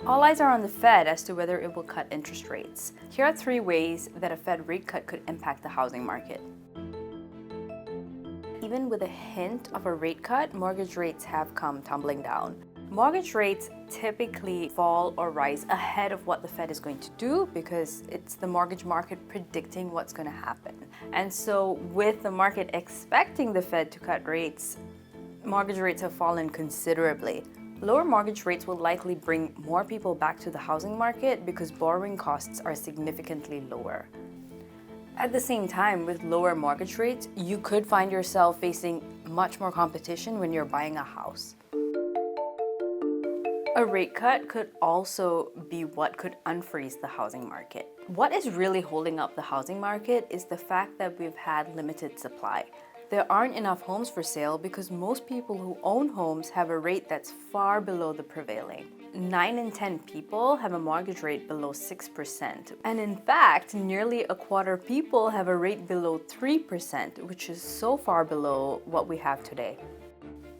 All eyes are on the Fed as to whether it will cut interest rates. Here are 3 ways that a Fed rate cut could impact the housing market. Even with a hint of a rate cut, mortgage rates have come tumbling down. Mortgage rates typically fall or rise ahead of what the Fed is going to do because it's the mortgage market predicting what's going to happen. And so with the market expecting the Fed to cut rates, mortgage rates have fallen considerably. Lower mortgage rates will likely bring more people back to the housing market because borrowing costs are significantly lower. At the same time, with lower mortgage rates, you could find yourself facing much more competition when you're buying a house. A rate cut could also be what could unfreeze the housing market. What is really holding up the housing market is the fact that we've had limited supply. There aren't enough homes for sale because most people who own homes have a rate that's far below the prevailing. 9 in 10 people have a mortgage rate below 6%. And in fact, nearly a quarter people have a rate below 3%, which is so far below what we have today.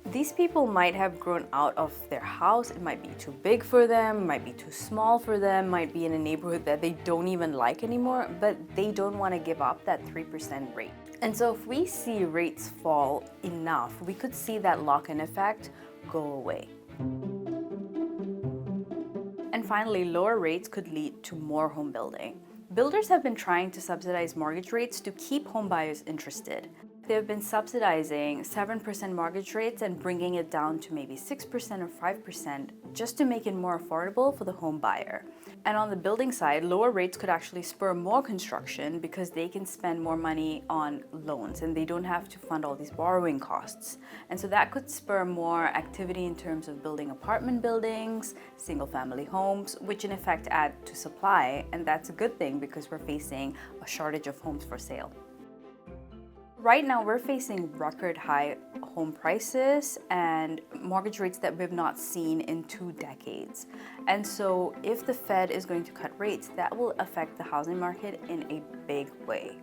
These people might have grown out of their house. It might be too big for them, might be too small for them, might be in a neighborhood that they don't even like anymore, but they don't want to give up that 3% rate. And so if we see rates fall enough, we could see that lock-in effect go away. And finally, lower rates could lead to more home building. Builders have been trying to subsidize mortgage rates to keep home buyers interested. They've been subsidizing 7% mortgage rates and bringing it down to maybe 6% or 5% just to make it more affordable for the home buyer. And on the building side, lower rates could actually spur more construction because they can spend more money on loans and they don't have to fund all these borrowing costs. And so that could spur more activity in terms of building apartment buildings, single-family homes, which in effect add to supply. And that's a good thing because we're facing a shortage of homes for sale. Right now, we're facing record high home prices and mortgage rates that we've not seen in 2 decades. And so if the Fed is going to cut rates, that will affect the housing market in a big way.